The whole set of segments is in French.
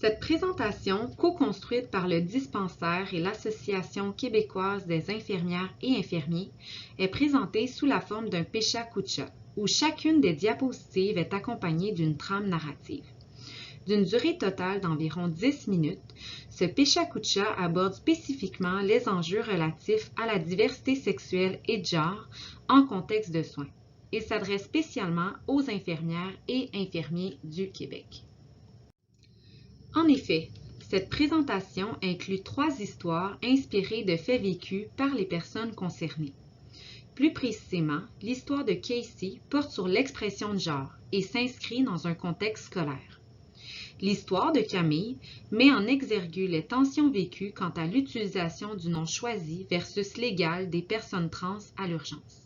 Cette présentation, co-construite par le dispensaire et l'Association québécoise des infirmières et infirmiers, est présentée sous la forme d'un Pecha-Kucha, où chacune des diapositives est accompagnée d'une trame narrative. D'une durée totale d'environ 10 minutes, ce Pecha-Kucha aborde spécifiquement les enjeux relatifs à la diversité sexuelle et de genre en contexte de soins et s'adresse spécialement aux infirmières et infirmiers du Québec. En effet, cette présentation inclut 3 histoires inspirées de faits vécus par les personnes concernées. Plus précisément, l'histoire de Casey porte sur l'expression de genre et s'inscrit dans un contexte scolaire. L'histoire de Camille met en exergue les tensions vécues quant à l'utilisation du nom choisi versus légal des personnes trans à l'urgence.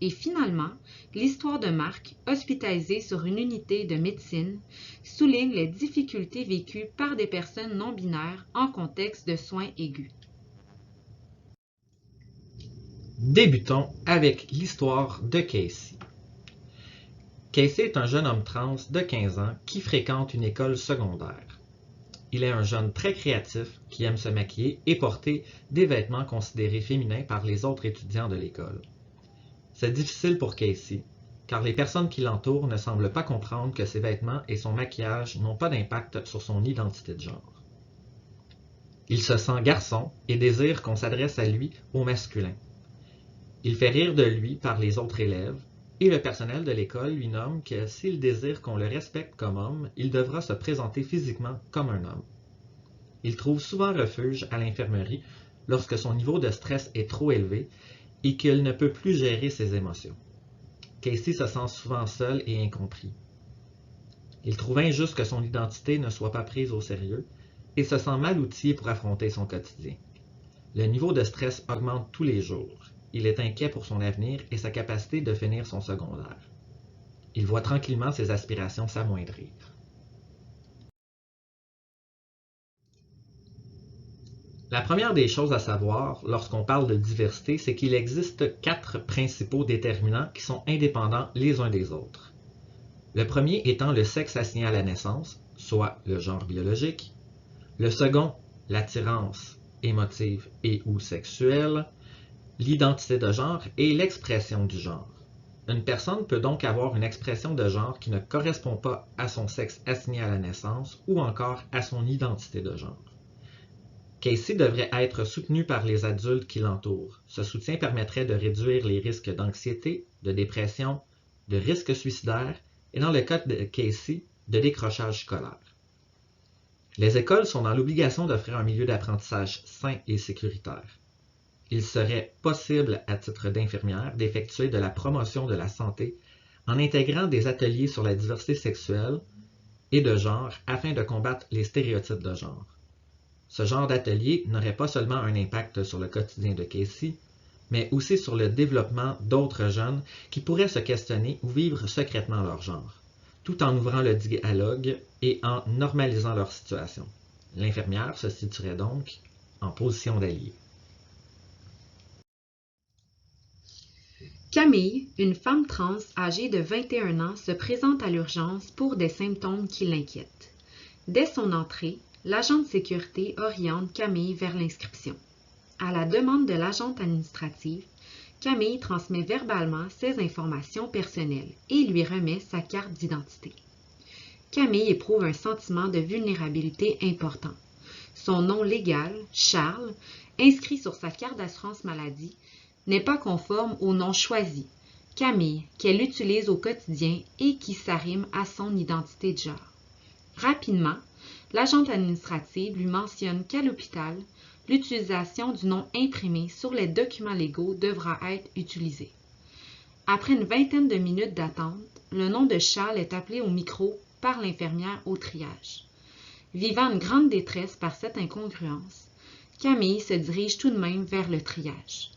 Et finalement, l'histoire de Marc, hospitalisé sur une unité de médecine, souligne les difficultés vécues par des personnes non-binaires en contexte de soins aigus. Débutons avec l'histoire de Casey. Casey est un jeune homme trans de 15 ans qui fréquente une école secondaire. Il est un jeune très créatif qui aime se maquiller et porter des vêtements considérés féminins par les autres étudiants de l'école. C'est difficile pour Casey, car les personnes qui l'entourent ne semblent pas comprendre que ses vêtements et son maquillage n'ont pas d'impact sur son identité de genre. Il se sent garçon et désire qu'on s'adresse à lui au masculin. Il fait rire de lui par les autres élèves, et le personnel de l'école lui nomme que s'il désire qu'on le respecte comme homme, il devra se présenter physiquement comme un homme. Il trouve souvent refuge à l'infirmerie lorsque son niveau de stress est trop élevé et qu'il ne peut plus gérer ses émotions. Casey se sent souvent seul et incompris. Il trouve injuste que son identité ne soit pas prise au sérieux et se sent mal outillé pour affronter son quotidien. Le niveau de stress augmente tous les jours. Il est inquiet pour son avenir et sa capacité de finir son secondaire. Il voit tranquillement ses aspirations s'amoindrir. La première des choses à savoir lorsqu'on parle de diversité, c'est qu'il existe 4 principaux déterminants qui sont indépendants les uns des autres. Le premier étant le sexe assigné à la naissance, soit le genre biologique. Le second, l'attirance émotive et ou sexuelle, l'identité de genre et l'expression du genre. Une personne peut donc avoir une expression de genre qui ne correspond pas à son sexe assigné à la naissance ou encore à son identité de genre. Casey devrait être soutenu par les adultes qui l'entourent. Ce soutien permettrait de réduire les risques d'anxiété, de dépression, de risques suicidaires et dans le cas de Casey, de décrochage scolaire. Les écoles sont dans l'obligation d'offrir un milieu d'apprentissage sain et sécuritaire. Il serait possible, à titre d'infirmière, d'effectuer de la promotion de la santé en intégrant des ateliers sur la diversité sexuelle et de genre afin de combattre les stéréotypes de genre. Ce genre d'atelier n'aurait pas seulement un impact sur le quotidien de Casey, mais aussi sur le développement d'autres jeunes qui pourraient se questionner ou vivre secrètement leur genre, tout en ouvrant le dialogue et en normalisant leur situation. L'infirmière se situerait donc en position d'allié. Camille, une femme trans âgée de 21 ans, se présente à l'urgence pour des symptômes qui l'inquiètent. Dès son entrée, l'agent de sécurité oriente Camille vers l'inscription. À la demande de l'agente administrative, Camille transmet verbalement ses informations personnelles et lui remet sa carte d'identité. Camille éprouve un sentiment de vulnérabilité important. Son nom légal, Charles, inscrit sur sa carte d'assurance maladie, n'est pas conforme au nom choisi, Camille, qu'elle utilise au quotidien et qui s'arrime à son identité de genre. Rapidement, l'agente administrative lui mentionne qu'à l'hôpital, l'utilisation du nom imprimé sur les documents légaux devra être utilisée. Après une vingtaine de minutes d'attente, le nom de Charles est appelé au micro par l'infirmière au triage. Vivant une grande détresse par cette incongruence, Camille se dirige tout de même vers le triage.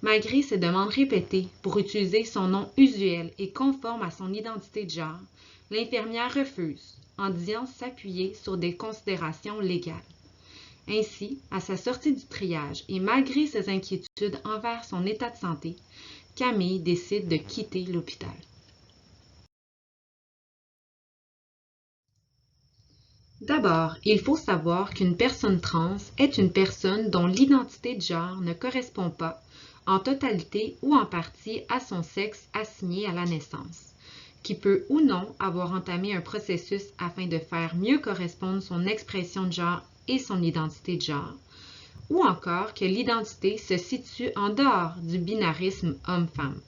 Malgré ses demandes répétées pour utiliser son nom usuel et conforme à son identité de genre, l'infirmière refuse, en disant s'appuyer sur des considérations légales. Ainsi, à sa sortie du triage et malgré ses inquiétudes envers son état de santé, Camille décide de quitter l'hôpital. D'abord, il faut savoir qu'une personne trans est une personne dont l'identité de genre ne correspond pas, en totalité ou en partie, à son sexe assigné à la naissance, qui peut ou non avoir entamé un processus afin de faire mieux correspondre son expression de genre et son identité de genre, ou encore que l'identité se situe en dehors du binarisme homme-femme.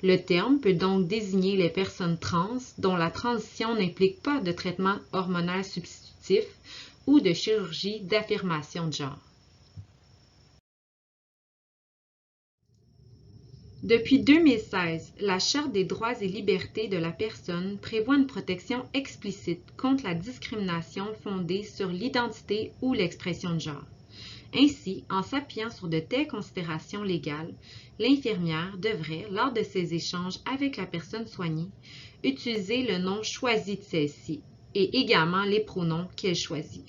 Le terme peut donc désigner les personnes trans dont la transition n'implique pas de traitement hormonal substitutif ou de chirurgie d'affirmation de genre. Depuis 2016, la Charte des droits et libertés de la personne prévoit une protection explicite contre la discrimination fondée sur l'identité ou l'expression de genre. Ainsi, en s'appuyant sur de telles considérations légales, l'infirmière devrait, lors de ses échanges avec la personne soignée, utiliser le nom choisi de celle-ci et également les pronoms qu'elle choisit.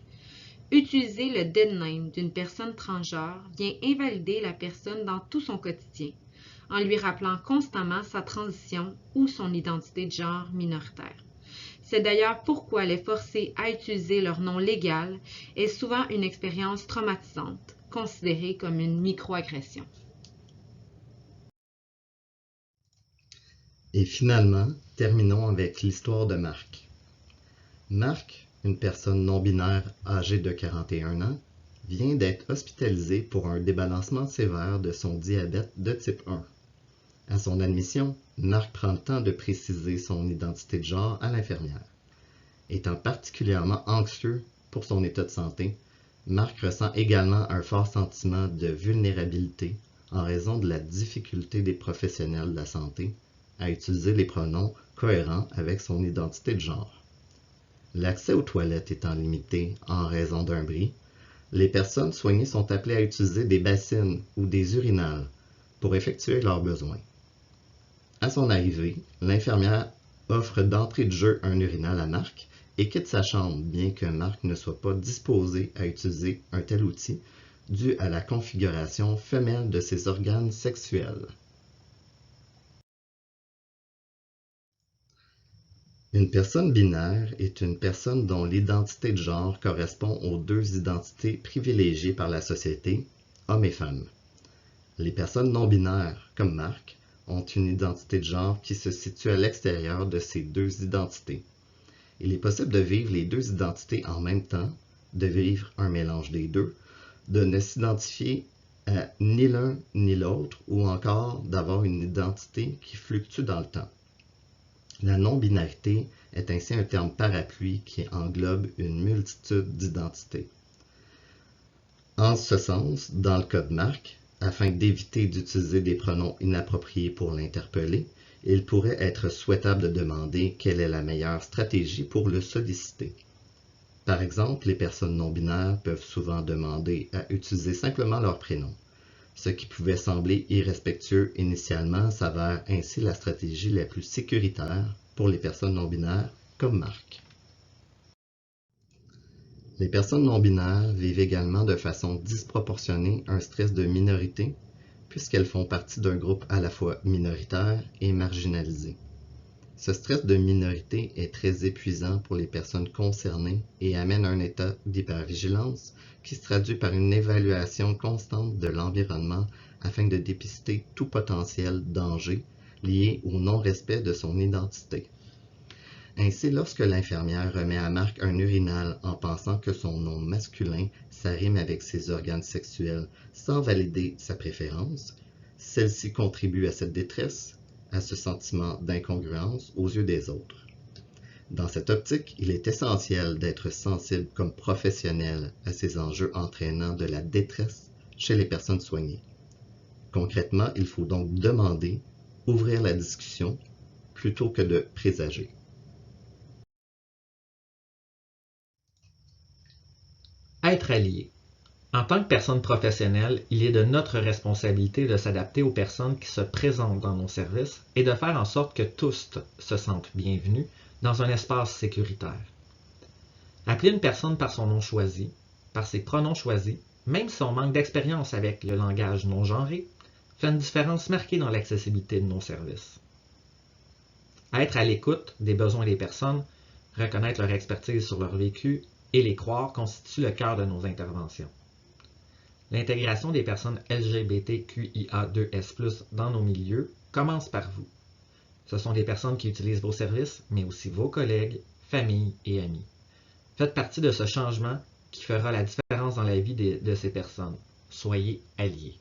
Utiliser le dead name d'une personne transgenre vient invalider la personne dans tout son quotidien, en lui rappelant constamment sa transition ou son identité de genre minoritaire. C'est d'ailleurs pourquoi les forcer à utiliser leur nom légal est souvent une expérience traumatisante, considérée comme une microagression. Et finalement, terminons avec l'histoire de Marc. Marc, une personne non-binaire âgée de 41 ans, vient d'être hospitalisé pour un débalancement sévère de son diabète de type 1. À son admission, Marc prend le temps de préciser son identité de genre à l'infirmière. Étant particulièrement anxieux pour son état de santé, Marc ressent également un fort sentiment de vulnérabilité en raison de la difficulté des professionnels de la santé à utiliser les pronoms cohérents avec son identité de genre. L'accès aux toilettes étant limité en raison d'un bris, les personnes soignées sont appelées à utiliser des bassines ou des urinales pour effectuer leurs besoins. À son arrivée, l'infirmière offre d'entrée de jeu un urinal à Marc et quitte sa chambre, bien que Marc ne soit pas disposé à utiliser un tel outil dû à la configuration femelle de ses organes sexuels. Une personne binaire est une personne dont l'identité de genre correspond aux deux identités privilégiées par la société, hommes et femmes. Les personnes non-binaires, comme Marc, ont une identité de genre qui se situe à l'extérieur de ces deux identités. Il est possible de vivre les deux identités en même temps, de vivre un mélange des deux, de ne s'identifier à ni l'un ni l'autre, ou encore d'avoir une identité qui fluctue dans le temps. La non-binarité est ainsi un terme parapluie qui englobe une multitude d'identités. En ce sens, dans le cas de Marc, afin d'éviter d'utiliser des pronoms inappropriés pour l'interpeller, il pourrait être souhaitable de demander quelle est la meilleure stratégie pour le solliciter. Par exemple, les personnes non-binaires peuvent souvent demander à utiliser simplement leur prénom. Ce qui pouvait sembler irrespectueux initialement s'avère ainsi la stratégie la plus sécuritaire pour les personnes non-binaires comme Marc. Les personnes non-binaires vivent également de façon disproportionnée un stress de minorité, puisqu'elles font partie d'un groupe à la fois minoritaire et marginalisé. Ce stress de minorité est très épuisant pour les personnes concernées et amène un état d'hypervigilance qui se traduit par une évaluation constante de l'environnement afin de dépister tout potentiel danger lié au non-respect de son identité. Ainsi, lorsque l'infirmière remet à Marc un urinal en pensant que son nom masculin s'arrime avec ses organes sexuels sans valider sa préférence, celle-ci contribue à cette détresse, à ce sentiment d'incongruence aux yeux des autres. Dans cette optique, il est essentiel d'être sensible comme professionnel à ces enjeux entraînant de la détresse chez les personnes soignées. Concrètement, il faut donc demander, ouvrir la discussion, plutôt que de présager. Être allié. En tant que personne professionnelle, il est de notre responsabilité de s'adapter aux personnes qui se présentent dans nos services et de faire en sorte que tous se sentent bienvenus dans un espace sécuritaire. Appeler une personne par son nom choisi, par ses pronoms choisis, même si on manque d'expérience avec le langage non genré, fait une différence marquée dans l'accessibilité de nos services. Être à l'écoute des besoins des personnes, reconnaître leur expertise sur leur vécu et les croire constitue le cœur de nos interventions. L'intégration des personnes LGBTQIA2S+, dans nos milieux commence par vous. Ce sont des personnes qui utilisent vos services, mais aussi vos collègues, familles et amis. Faites partie de ce changement qui fera la différence dans la vie de ces personnes. Soyez alliés.